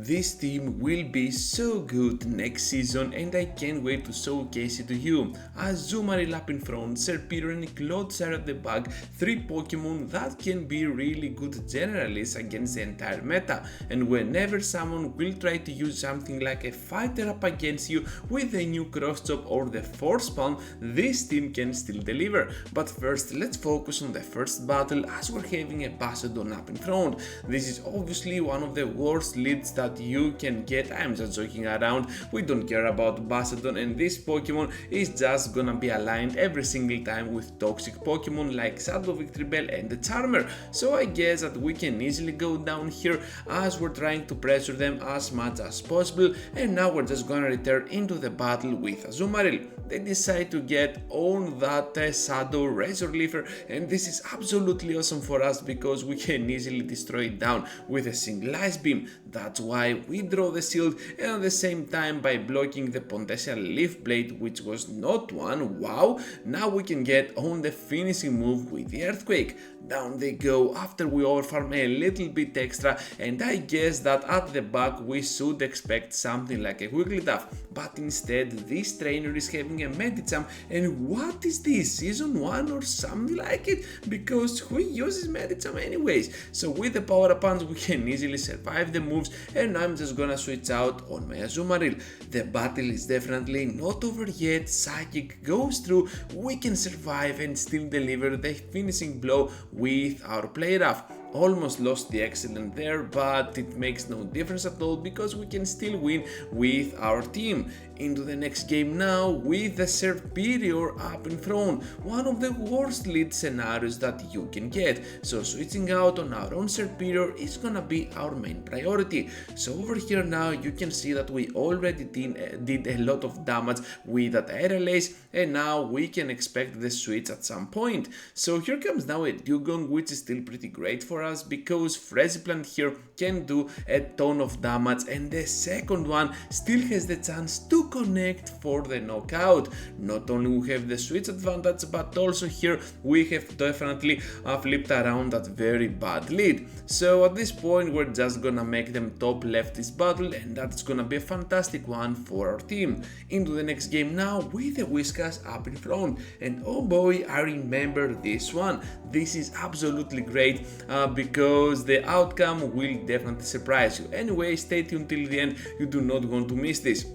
this team will be so good next season and I can't wait to showcase it to you. Azumarill up in front, Serperior and Clodsire at the back, 3 Pokemon that can be really good generalists against the entire meta, and whenever someone will try to use something like a fighter up against you with a new cross chop or the force palm, this team can still deliver. But first let's focus on the first battle as we're having a Bassodon up in front. This is obviously one of the worst leads that you can get. I'm just joking around, we don't care about Bassodon, and this Pokemon is just gonna be aligned every single time with toxic Pokemon like Shadow Victreebel and the Charmer, so I guess that we can easily go down here as we're trying to pressure them as much as possible. And now we're just gonna return into the battle with Azumarill. They decide to get on that Shadow Razor Leafer, and this is absolutely awesome for us because we can easily destroy it down with a single Ice Beam. That's why we draw the shield, and at the same time by blocking the potential Leaf Blade, which was not one. Wow, now we can get on the finishing move with the Earthquake. Down they go after we overfarm a little bit extra, and I guess that at the back we should expect something like a Wigglytuff, but instead this trainer is having a Medicham. And what is this, season 1 or something like it? Because who uses Medicham anyways? So with the power up punch we can easily survive the moves, and I'm just gonna switch out on my Azumarill. The battle is definitely not over yet. Psychic goes through, we can survive and still deliver the finishing blow with our play rough. Almost lost the excellent there, but it makes no difference at all because we can still win with our team. Into the next game now with the Serperior up in front, one of the worst lead scenarios that you can get, so switching out on our own Serperior is gonna be our main priority. So over here now you can see that we already did a lot of damage with that Aerial Ace, and now we can expect the switch at some point. So here comes now a Dugong, which is still pretty great for us because Frenzy Plant here can do a ton of damage, and the second one still has the chance to connect for the knockout. Not only we have the switch advantage, but also here we have definitely flipped around that very bad lead. So at this point we're just gonna make them top left this battle, and that's gonna be a fantastic one for our team. Into the next game now with the Whiskas up in front, and oh boy, I remember this one. This is absolutely great because the outcome will definitely surprise you. Anyway, stay tuned till the end, you do not want to miss this.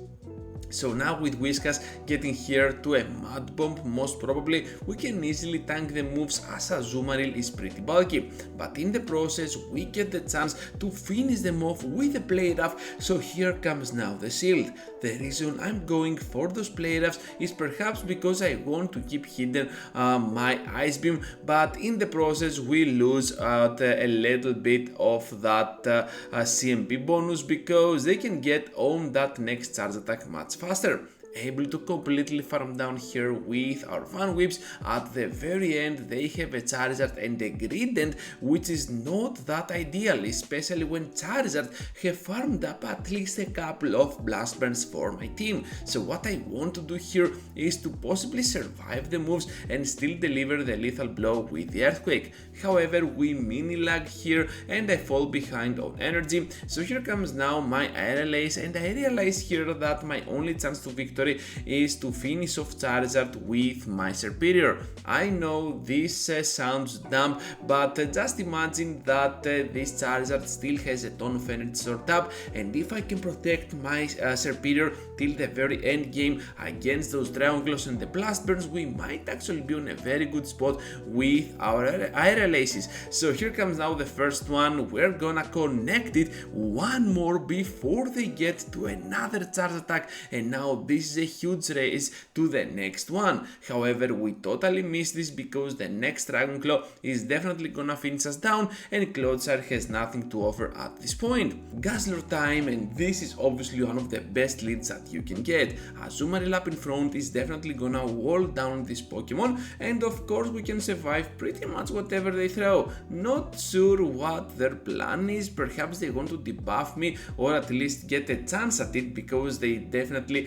So now with Whiskas getting here to a Mud Bomb, most probably we can easily tank the moves as Azumarill is pretty bulky, but in the process we get the chance to finish them off with a Play Rough. So here comes now the shield. The reason I'm going for those Play Roughs is perhaps because I want to keep hidden my Ice Beam, but in the process we lose a little bit of that CMP bonus because they can get on that next charge attack much faster. Able to completely farm down here with our Van Whips. At the very end they have a Charizard and a Greedent, which is not that ideal, especially when Charizard have farmed up at least a couple of Blast Burns for my team. So what I want to do here is to possibly survive the moves and still deliver the lethal blow with the Earthquake. However, we mini lag here and I fall behind on energy, so here comes now my Aerial Ace, and I realize here that my only chance to victory is to finish off Charizard with my Serperior. I know this sounds dumb, but just imagine that this Charizard still has a ton of energy stored up, and if I can protect my Serperior till the very end game against those Dragon Claws and the Blast Burns, we might actually be on a very good spot with our Aerial Aces. So here comes now the first one, we're gonna connect it one more before they get to another charge attack, and now this is a huge race to the next one. However, we totally missed this because the next Dragon Claw is definitely gonna finish us down, and Clodsire has nothing to offer at this point. Guzzler time, and this is obviously one of the best leads that you can get. Azumarill up in front is definitely gonna wall down this Pokemon, and of course we can survive pretty much whatever they throw. Not sure what their plan is, perhaps they want to debuff me or at least get a chance at it because they definitely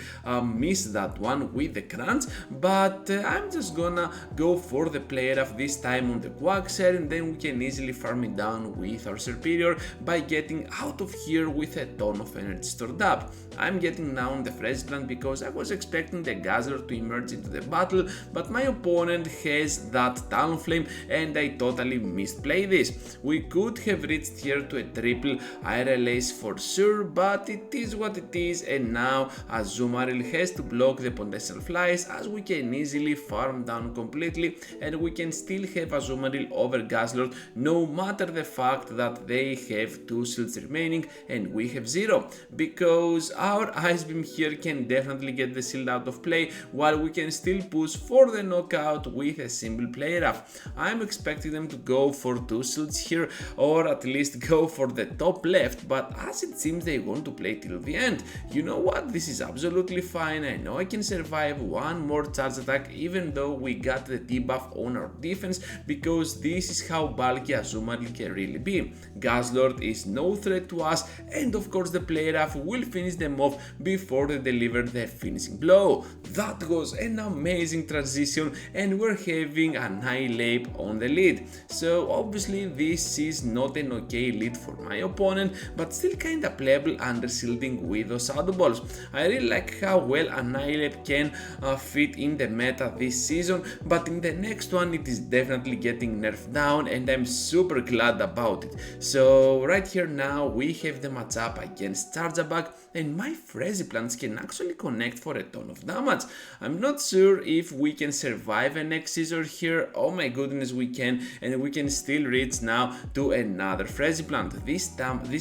missed that one with the crunch, but I'm just gonna go for the player of this time on the Quagsire, and then we can easily farm it down with our Serperior by getting out of here with a ton of energy stored up. I'm getting now on the Fresh Plant because I was expecting the Guzzler to emerge into the battle, but my opponent has that Talonflame and I totally misplayed this. We could have reached here to a triple IRLAs for sure, but it is what it is, and now Azumarill has to block the potential flies as we can easily farm down completely and we can still have Azumarill over Guzzler no matter the fact that they have 2 shields remaining and we have 0, because our Ice Beam here can definitely get the shield out of play while we can still push for the knockout with a simple play rough. I'm expecting them to go for 2 shields here or at least go for the top left, but as it seems they want to play till the end. You know what, this is absolutely fine. I know I can survive one more charge attack even though we got the debuff on our defense, because this is how bulky Azumarill can really be. Guzzlord is no threat to us, and of course the play rough will finish them off before they deliver the finishing blow. That was an amazing transition and we're having Annihilate on the lead. So obviously this is not an okay lead for my opponent, but still kinda playable under shielding with those Shadow Balls. I really like how well Annihilate can fit in the meta this season, but in the next one it is definitely getting nerfed down and I'm super glad about it. So right here now we have the matchup against Charjabug, and my Frenzy Plants can actually connect for a ton of damage. I'm not sure if we can survive an X-Scissor here. Oh my goodness, we can, and we can still reach now to another Frenzy Plant, this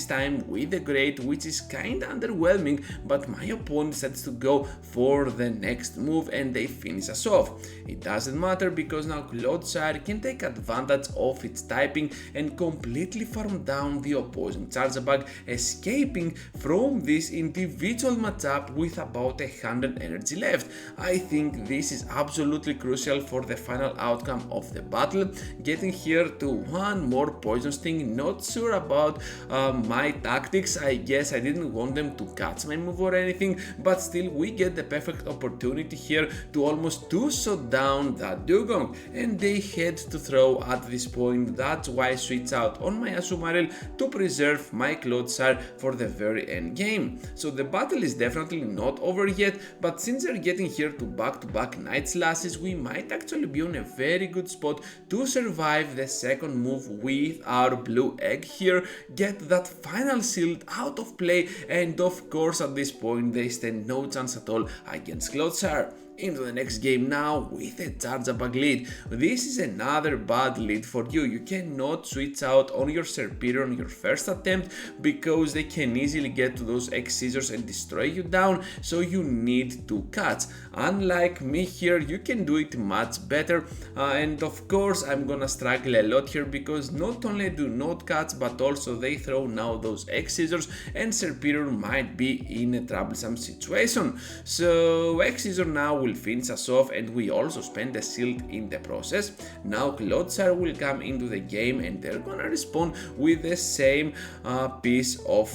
time with the Great, which is kinda underwhelming, but my opponent decides to go for the next move and they finish us off. It doesn't matter because now Clodsire can take advantage of its typing and completely farm down the opposing Charjabug, escaping from this individual matchup with about 100 energy left. I think this is absolutely crucial for the final outcome of the battle. Getting here to one more Poison Sting, not sure about my tactics. I guess I didn't want them to catch my move or anything, but still we get the perfect opportunity here to almost two-shot down that Dugong, and they had to throw at this point. That's why I switch out on my Azumarill to preserve my Clodsire for the very end game. So the battle is definitely not over yet, but since they're getting here to back-to-back Night Slashes, we might actually be on a very good spot to survive the second move with our blue egg here, get that final shield out of play, and of course at this point they stand no chance at all against Clodsire. Into the next game now with a Charjabug lead. This is another bad lead for you. You cannot switch out on your Serperior on your first attempt because they can easily get to those X-Scissors and destroy you down, so you need to catch. Unlike me here, you can do it much better, and of course I'm gonna struggle a lot here because not only do not catch, but also they throw now those X-Scissors and Serperior might be in a troublesome situation. So X-Scissor now will finish us off and we also spend a shield in the process. Now Clodsire will come into the game and they're gonna respond with the same piece of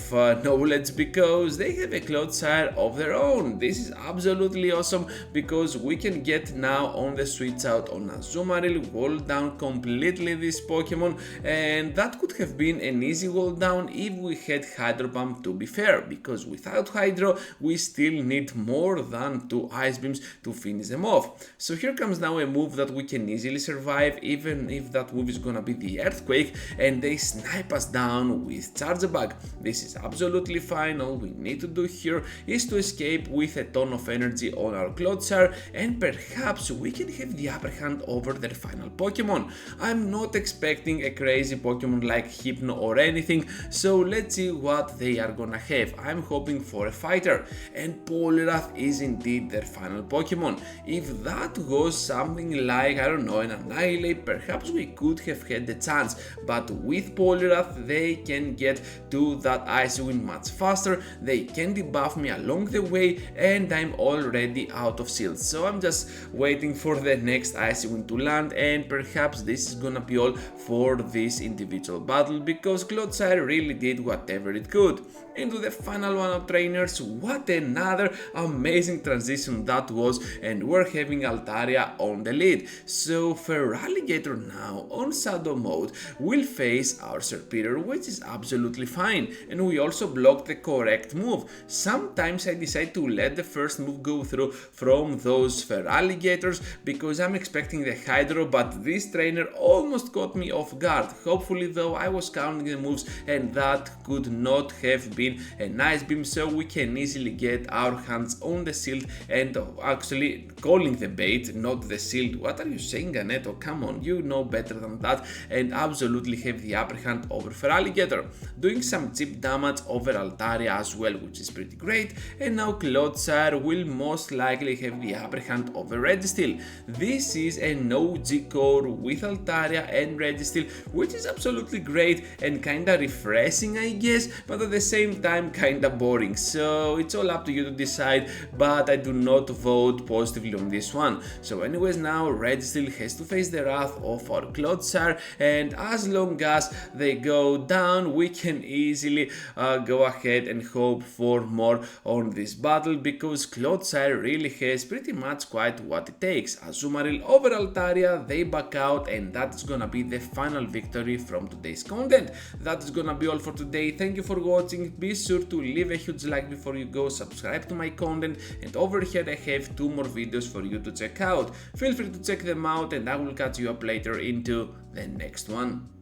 knowledge because they have a Clodsire of their own. This is absolutely awesome because we can get now on the switch out on Azumarill, wall down completely this Pokemon, and that could have been an easy wall down if we had Hydro Pump, to be fair, because without Hydro we still need more than 2 Ice Beams to finish them off. So here comes now a move that we can easily survive, even if that move is gonna be the Earthquake and they snipe us down with Charjabug. This is absolutely fine. All we need to do here is to escape with a ton of energy on our Clodsire and perhaps we can have the upper hand over their final Pokemon. I'm not expecting a crazy Pokemon like Hypno or anything, so let's see what they are gonna have. I'm hoping for a fighter, and Poliwrath is indeed their final Pokemon. Pokemon. If that was something like, I don't know, an Annihilate, perhaps we could have had the chance, but with Poliwrath they can get to that Icy Wind much faster, they can debuff me along the way, and I'm already out of shields. So I'm just waiting for the next Icy Wind to land, and perhaps this is gonna be all for this individual battle, because Clodsire really did whatever it could. Into the final one of trainers, what another amazing transition that was, and we're having Altaria on the lead. So Feraligatr now on Shadow mode will face our Serperior, which is absolutely fine, and we also blocked the correct move. Sometimes I decide to let the first move go through from those Feraligators because I'm expecting the Hydro, but this trainer almost caught me off guard. Hopefully though I was counting the moves and that could not have been a nice beam, so we can easily get our hands on the shield and actually calling the bait, not the shield. What are you saying, Ganeto? Come on, you know better than that, and absolutely have the upper hand over Feraligatr, doing some cheap damage over Altaria as well, which is pretty great. And now Clodsire will most likely have the upper hand over Registeel. This is an OG core with Altaria and Registeel, which is absolutely great and kinda refreshing, I guess, but at the same time kinda boring, so it's all up to you to decide, but I do not vote positively on this one. So anyways, now Registeel has to face the wrath of our Clodsire, and as long as they go down we can easily go ahead and hope for more on this battle, because Clodsire really has pretty much quite what it takes. Azumarill over Altaria, they back out, and that's gonna be the final victory from today's content. That is gonna be all for today. Thank you for watching. Be sure to leave a huge like before you go, subscribe to my content, and over here I have 2 more videos for you to check out. Feel free to check them out, and I will catch you up later into the next one.